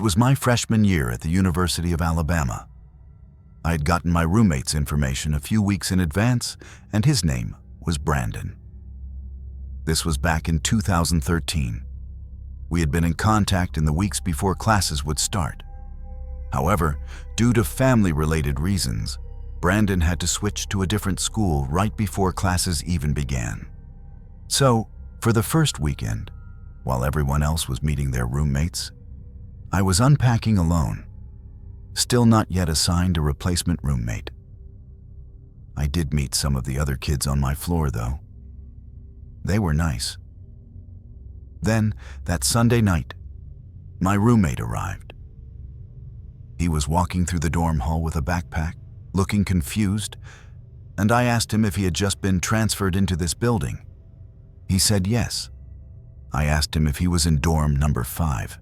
It was my freshman year at the University of Alabama. I had gotten my roommate's information a few weeks in advance, and his name was Brandon. This was back in 2013. We had been in contact in the weeks before classes would start. However, due to family-related reasons, Brandon had to switch to a different school right before classes even began. So, for the first weekend, while everyone else was meeting their roommates, I was unpacking alone, still not yet assigned a replacement roommate. I did meet some of the other kids on my floor, though. They were nice. Then, that Sunday night, my roommate arrived. He was walking through the dorm hall with a backpack, looking confused, and I asked him if he had just been transferred into this building. He said yes. I asked him if he was in dorm number 5.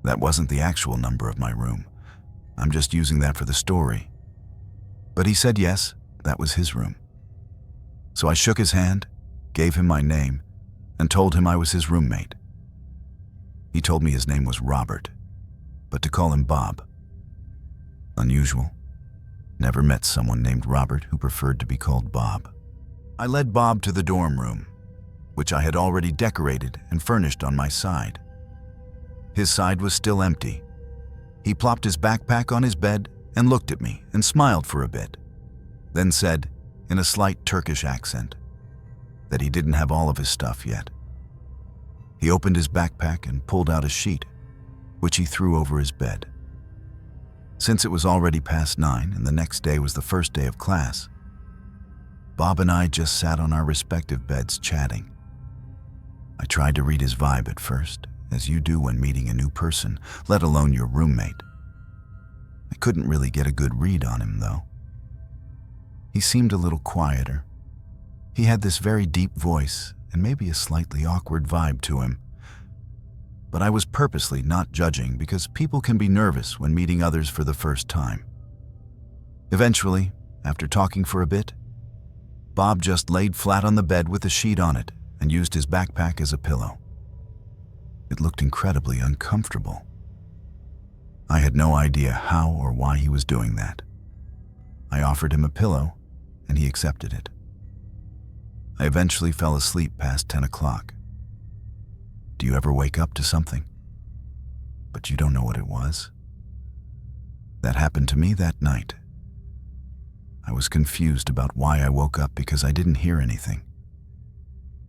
That wasn't the actual number of my room. I'm just using that for the story. But he said yes, that was his room. So I shook his hand, gave him my name, and told him I was his roommate. He told me his name was Robert, but to call him Bob. Unusual. Never met someone named Robert who preferred to be called Bob. I led Bob to the dorm room, which I had already decorated and furnished on my side. His side was still empty. He plopped his backpack on his bed and looked at me and smiled for a bit, then said, in a slight Turkish accent, that he didn't have all of his stuff yet. He opened his backpack and pulled out a sheet, which he threw over his bed. Since it was already past 9 and the next day was the first day of class, Bob and I just sat on our respective beds chatting. I tried to read his vibe at first, as you do when meeting a new person, let alone your roommate. I couldn't really get a good read on him, though. He seemed a little quieter. He had this very deep voice and maybe a slightly awkward vibe to him. But I was purposely not judging because people can be nervous when meeting others for the first time. Eventually, after talking for a bit, Bob just laid flat on the bed with a sheet on it and used his backpack as a pillow. It looked incredibly uncomfortable. I had no idea how or why he was doing that. I offered him a pillow, and he accepted it. I eventually fell asleep past 10 o'clock. Do you ever wake up to something, but you don't know what it was? That happened to me that night. I was confused about why I woke up because I didn't hear anything.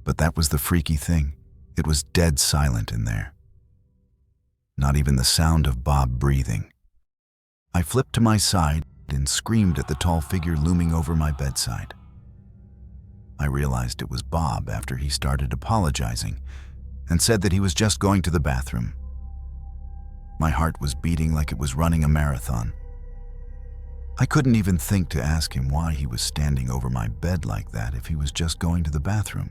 But that was the freaky thing. It was dead silent in there. Not even the sound of Bob breathing. I flipped to my side and screamed at the tall figure looming over my bedside. I realized it was Bob after he started apologizing and said that he was just going to the bathroom. My heart was beating like it was running a marathon. I couldn't even think to ask him why he was standing over my bed like that if he was just going to the bathroom.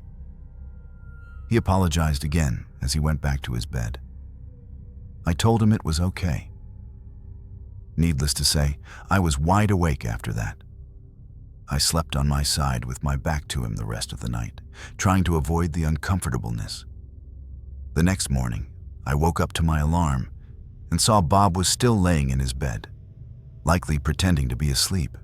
He apologized again as he went back to his bed. I told him it was okay. Needless to say, I was wide awake after that. I slept on my side with my back to him the rest of the night, trying to avoid the uncomfortableness. The next morning, I woke up to my alarm and saw Bob was still laying in his bed, likely pretending to be asleep.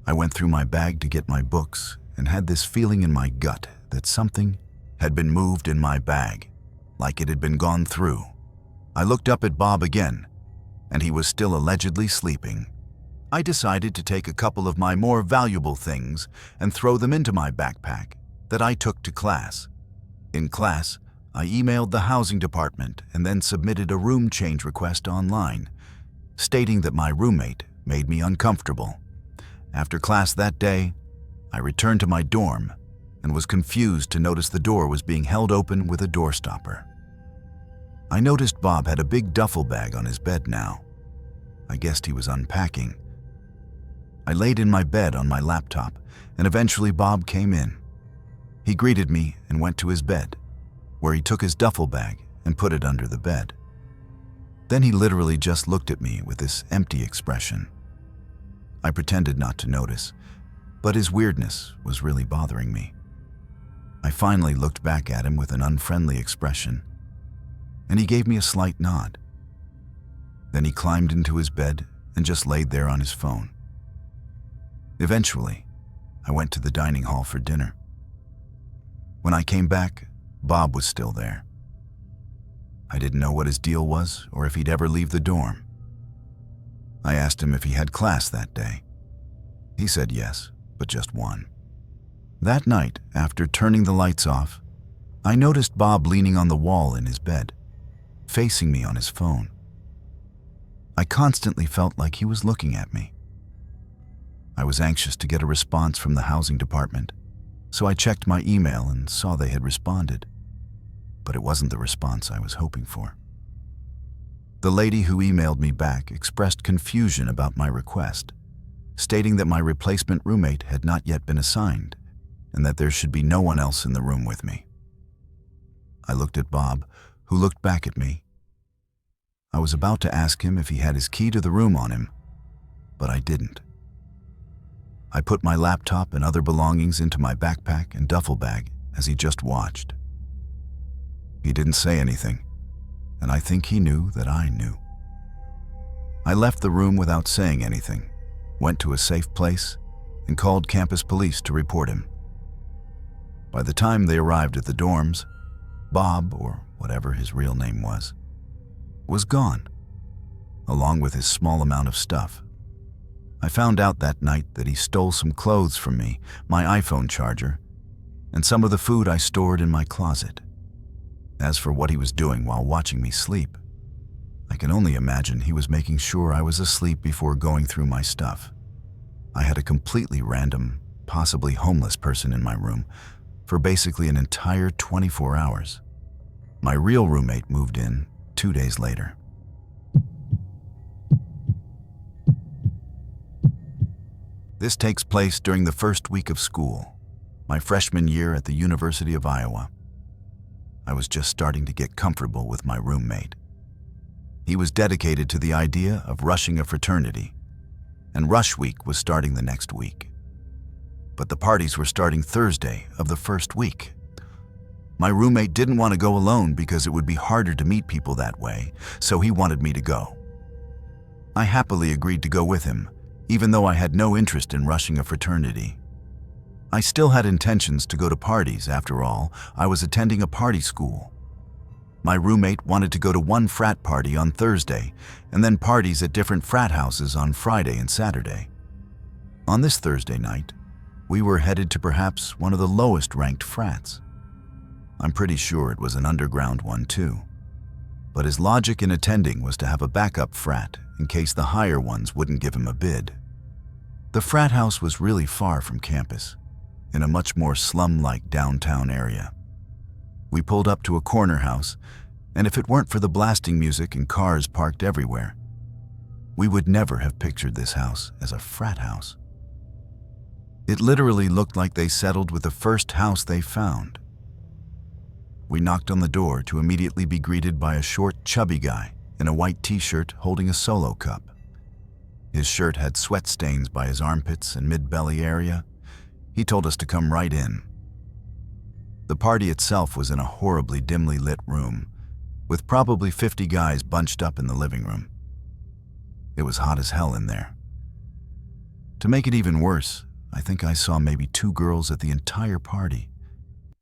I went through my bag to get my books and had this feeling in my gut that something had been moved in my bag, like it had been gone through. I looked up at Bob again, and he was still allegedly sleeping. I decided to take a couple of my more valuable things and throw them into my backpack that I took to class. In class, I emailed the housing department and then submitted a room change request online, stating that my roommate made me uncomfortable. After class that day, I returned to my dorm and was confused to notice the door was being held open with a door stopper. I noticed Bob had a big duffel bag on his bed now. I guessed he was unpacking. I laid in my bed on my laptop, and eventually Bob came in. He greeted me and went to his bed, where he took his duffel bag and put it under the bed. Then he literally just looked at me with this empty expression. I pretended not to notice, but his weirdness was really bothering me. I finally looked back at him with an unfriendly expression, and he gave me a slight nod. Then he climbed into his bed and just laid there on his phone. Eventually, I went to the dining hall for dinner. When I came back, Bob was still there. I didn't know what his deal was or if he'd ever leave the dorm. I asked him if he had class that day. He said yes, but just one. That night, after turning the lights off, I noticed Bob leaning on the wall in his bed, facing me on his phone. I constantly felt like he was looking at me. I was anxious to get a response from the housing department, so I checked my email and saw they had responded. But it wasn't the response I was hoping for. The lady who emailed me back expressed confusion about my request, stating that my replacement roommate had not yet been assigned and that there should be no one else in the room with me. I looked at Bob, who looked back at me. I was about to ask him if he had his key to the room on him, but I didn't. I put my laptop and other belongings into my backpack and duffel bag as he just watched. He didn't say anything, and I think he knew that I knew. I left the room without saying anything, went to a safe place, and called campus police to report him. By the time they arrived at the dorms, Bob, or whatever his real name was gone, along with his small amount of stuff. I found out that night that he stole some clothes from me, my iPhone charger, and some of the food I stored in my closet. As for what he was doing while watching me sleep, I can only imagine he was making sure I was asleep before going through my stuff. I had a completely random, possibly homeless person in my room for basically an entire 24 hours. My real roommate moved in 2 days later. This takes place during the first week of school, my freshman year at the University of Iowa. I was just starting to get comfortable with my roommate. He was dedicated to the idea of rushing a fraternity, and rush week was starting the next week. But the parties were starting Thursday of the first week. My roommate didn't want to go alone because it would be harder to meet people that way, so he wanted me to go. I happily agreed to go with him, even though I had no interest in rushing a fraternity. I still had intentions to go to parties. After all, I was attending a party school. My roommate wanted to go to one frat party on Thursday and then parties at different frat houses on Friday and Saturday. On this Thursday night, we were headed to perhaps one of the lowest ranked frats. I'm pretty sure it was an underground one too. But his logic in attending was to have a backup frat in case the higher ones wouldn't give him a bid. The frat house was really far from campus, in a much more slum-like downtown area. We pulled up to a corner house, and if it weren't for the blasting music and cars parked everywhere, we would never have pictured this house as a frat house. It literally looked like they settled with the first house they found. We knocked on the door to immediately be greeted by a short, chubby guy in a white t-shirt holding a Solo cup. His shirt had sweat stains by his armpits and mid-belly area. He told us to come right in. The party itself was in a horribly dimly lit room, with probably 50 guys bunched up in the living room. It was hot as hell in there. To make it even worse, I think I saw maybe 2 girls at the entire party,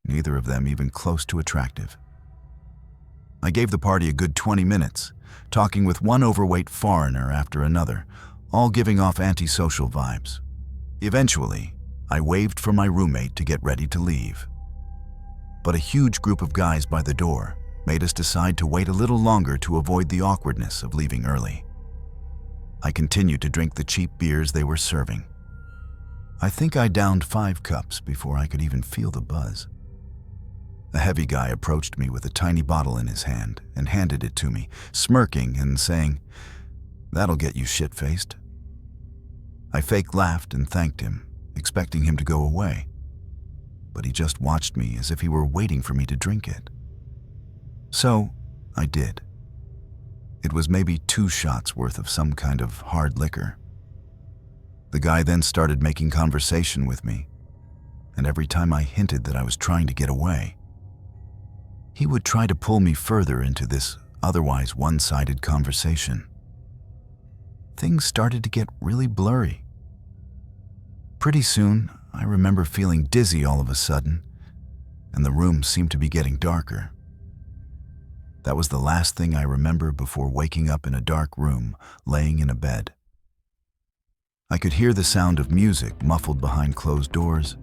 neither of them even close to attractive. I gave the party a good 20 minutes, talking with one overweight foreigner after another, all giving off antisocial vibes. Eventually, I waved for my roommate to get ready to leave. But a huge group of guys by the door made us decide to wait a little longer to avoid the awkwardness of leaving early. I continued to drink the cheap beers they were serving. I think I downed 5 cups before I could even feel the buzz. A heavy guy approached me with a tiny bottle in his hand and handed it to me, smirking and saying, "That'll get you shit-faced." I fake laughed and thanked him, expecting him to go away. But he just watched me as if he were waiting for me to drink it. So, I did. It was maybe 2 shots worth of some kind of hard liquor. The guy then started making conversation with me, and every time I hinted that I was trying to get away, he would try to pull me further into this otherwise one-sided conversation. things started to get really blurry. Pretty soon, I remember feeling dizzy all of a sudden, and the room seemed to be getting darker. That was the last thing I remember before waking up in a dark room, laying in a bed. I could hear the sound of music muffled behind closed doors,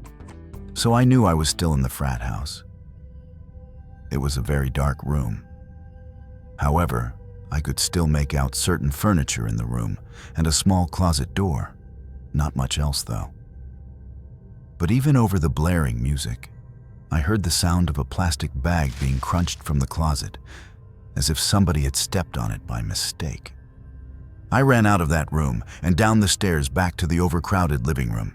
so I knew I was still in the frat house. It was a very dark room. However, I could still make out certain furniture in the room and a small closet door. Not much else, though. But even over the blaring music, I heard the sound of a plastic bag being crunched from the closet, as if somebody had stepped on it by mistake. I ran out of that room and down the stairs back to the overcrowded living room.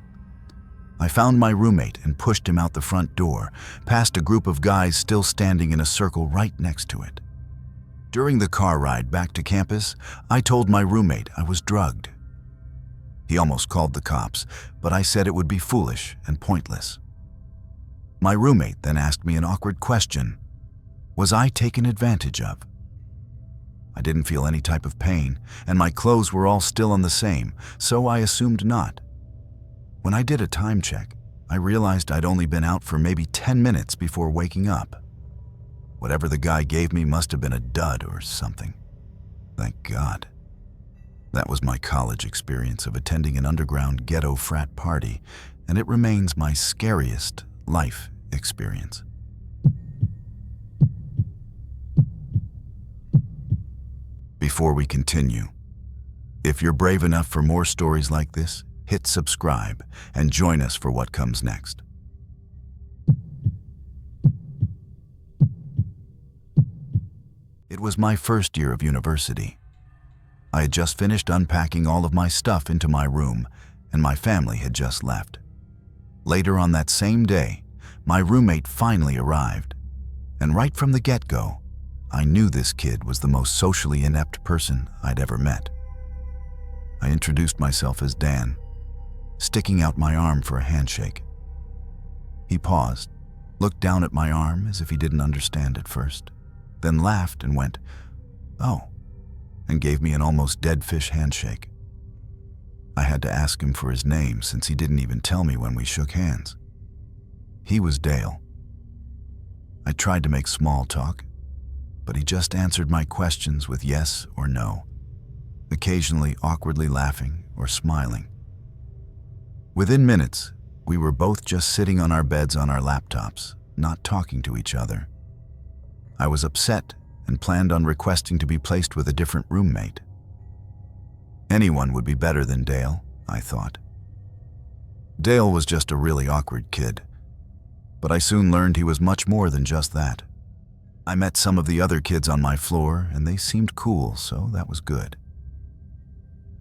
I found my roommate and pushed him out the front door, past a group of guys still standing in a circle right next to it. During the car ride back to campus, I told my roommate I was drugged. He almost called the cops, but I said it would be foolish and pointless. My roommate then asked me an awkward question. Was I taken advantage of? I didn't feel any type of pain, and my clothes were all still on the same, so I assumed not. When I did a time check, I realized I'd only been out for maybe 10 minutes before waking up. Whatever the guy gave me must have been a dud or something. Thank God. That was my college experience of attending an underground ghetto frat party, and it remains my scariest life experience. Before we continue, if you're brave enough for more stories like this, hit subscribe and join us for what comes next. It was my first year of university. I had just finished unpacking all of my stuff into my room, and my family had just left. Later on that same day, my roommate finally arrived, and right from the get-go, I knew this kid was the most socially inept person I'd ever met. I introduced myself as Dan, sticking out my arm for a handshake. He paused, looked down at my arm as if he didn't understand at first, then laughed and went, "Oh," and gave me an almost dead fish handshake. I had to ask him for his name since he didn't even tell me when we shook hands. He was Dale. I tried to make small talk, but he just answered my questions with yes or no, occasionally awkwardly laughing or smiling. Within minutes, we were both just sitting on our beds on our laptops, not talking to each other. I was upset and planned on requesting to be placed with a different roommate. Anyone would be better than Dale, I thought. Dale was just a really awkward kid, but I soon learned he was much more than just that. I met some of the other kids on my floor, and they seemed cool, so that was good.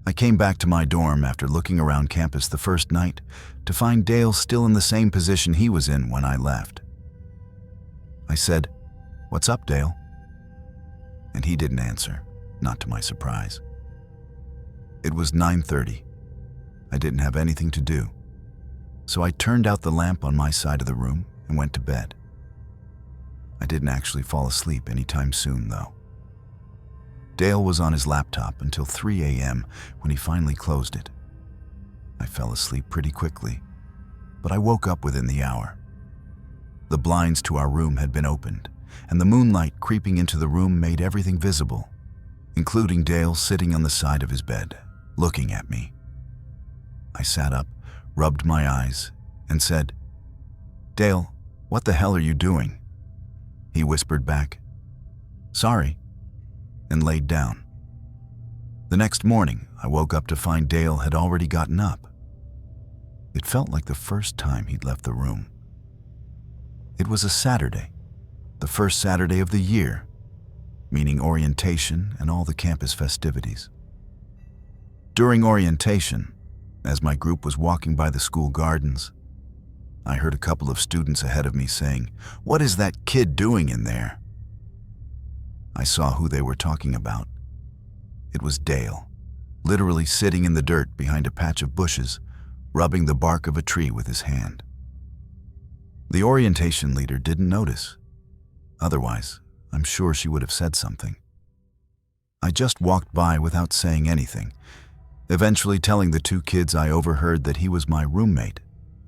I came back to my dorm after looking around campus the first night to find Dale still in the same position he was in when I left. I said, "What's up, Dale?" And he didn't answer, not to my surprise. It was 9:30. I didn't have anything to do, so I turned out the lamp on my side of the room and went to bed. I didn't actually fall asleep anytime soon, though. Dale was on his laptop until 3 a.m. when he finally closed it. I fell asleep pretty quickly, but I woke up within the hour. The blinds to our room had been opened, and the moonlight creeping into the room made everything visible, including Dale sitting on the side of his bed, looking at me. I sat up, rubbed my eyes, and said, "Dale, what the hell are you doing?" He whispered back, "Sorry," and laid down. The next morning, I woke up to find Dale had already gotten up. It felt like the first time he'd left the room. It was a Saturday, the first Saturday of the year, meaning orientation and all the campus festivities. During orientation, as my group was walking by the school gardens, I heard a couple of students ahead of me saying, "What is that kid doing in there?" I saw who they were talking about. It was Dale, literally sitting in the dirt behind a patch of bushes, rubbing the bark of a tree with his hand. The orientation leader didn't notice. Otherwise, I'm sure she would have said something. I just walked by without saying anything, eventually telling the two kids I overheard that he was my roommate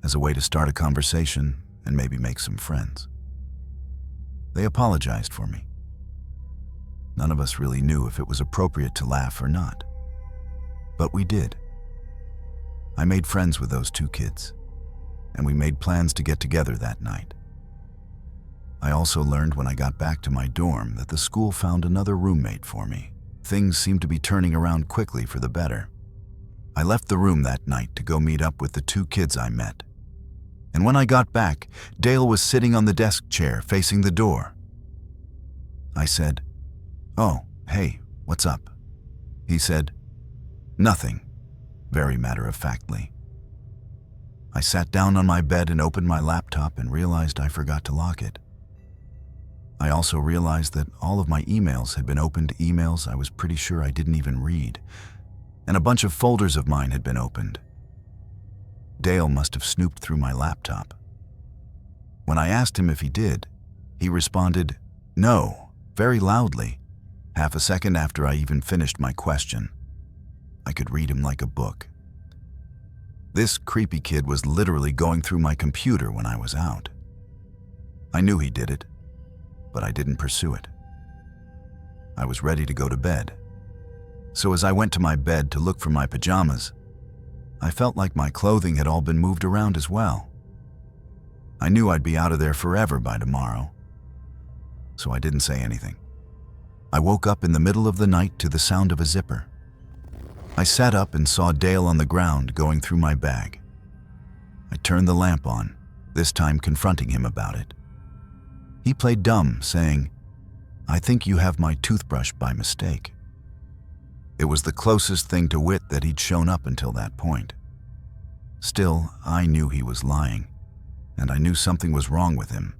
as a way to start a conversation and maybe make some friends. They apologized for me. None of us really knew if it was appropriate to laugh or not, but we did. I made friends with those two kids, and we made plans to get together that night. I also learned when I got back to my dorm that the school found another roommate for me. Things seemed to be turning around quickly for the better. I left the room that night to go meet up with the two kids I met. And when I got back, Dale was sitting on the desk chair facing the door. I said, "Oh, hey, what's up?" He said, "Nothing," very matter-of-factly. I sat down on my bed and opened my laptop and realized I forgot to lock it. I also realized that all of my emails had been opened, emails I was pretty sure I didn't even read, and a bunch of folders of mine had been opened. Dale must have snooped through my laptop. When I asked him if he did, he responded, "No," very loudly, half a second after I even finished my question. I could read him like a book. This creepy kid was literally going through my computer when I was out. I knew he did it, but I didn't pursue it. I was ready to go to bed. So as I went to my bed to look for my pajamas, I felt like my clothing had all been moved around as well. I knew I'd be out of there forever by tomorrow, so I didn't say anything. I woke up in the middle of the night to the sound of a zipper. I sat up and saw Dale on the ground going through my bag. I turned the lamp on, this time confronting him about it. He played dumb, saying, "I think you have my toothbrush by mistake." It was the closest thing to wit that he'd shown up until that point. Still, I knew he was lying, and I knew something was wrong with him,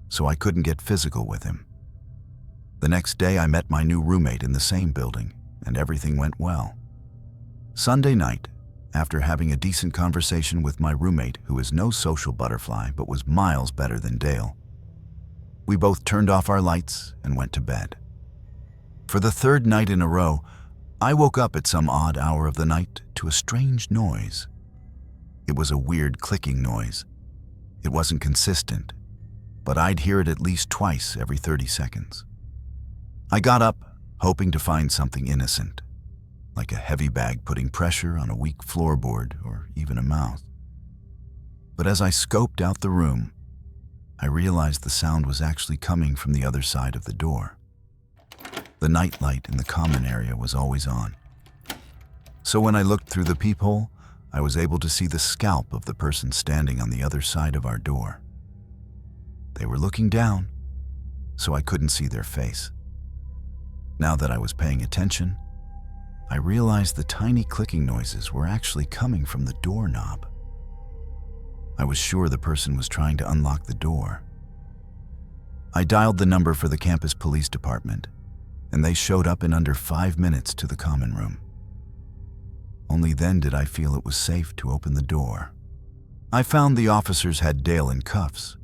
so I couldn't get physical with him. The next day, I met my new roommate in the same building, and everything went well. Sunday night, after having a decent conversation with my roommate, who is no social butterfly but was miles better than Dale, we both turned off our lights and went to bed. For the third night in a row, I woke up at some odd hour of the night to a strange noise. It was a weird clicking noise. It wasn't consistent, but I'd hear it at least twice every 30 seconds. I got up, hoping to find something innocent, like a heavy bag putting pressure on a weak floorboard or even a mouse. But as I scoped out the room, I realized the sound was actually coming from the other side of the door. The night light in the common area was always on. So when I looked through the peephole, I was able to see the scalp of the person standing on the other side of our door. They were looking down, so I couldn't see their face. Now that I was paying attention, I realized the tiny clicking noises were actually coming from the doorknob. I was sure the person was trying to unlock the door. I dialed the number for the campus police department, and they showed up in under 5 minutes to the common room. Only then did I feel it was safe to open the door. I found the officers had Dale in cuffs.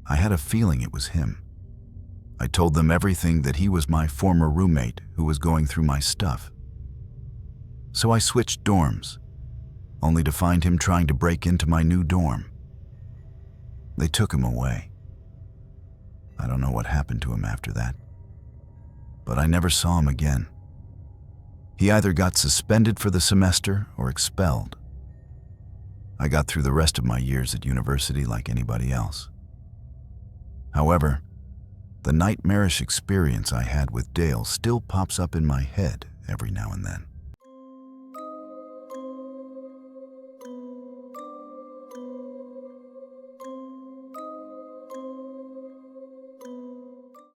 I had a feeling it was him. I told them everything, that he was my former roommate who was going through my stuff. So I switched dorms, only to find him trying to break into my new dorm. They took him away. I don't know what happened to him after that, but I never saw him again. He either got suspended for the semester or expelled. I got through the rest of my years at university like anybody else. However, the nightmarish experience I had with Dale still pops up in my head every now and then.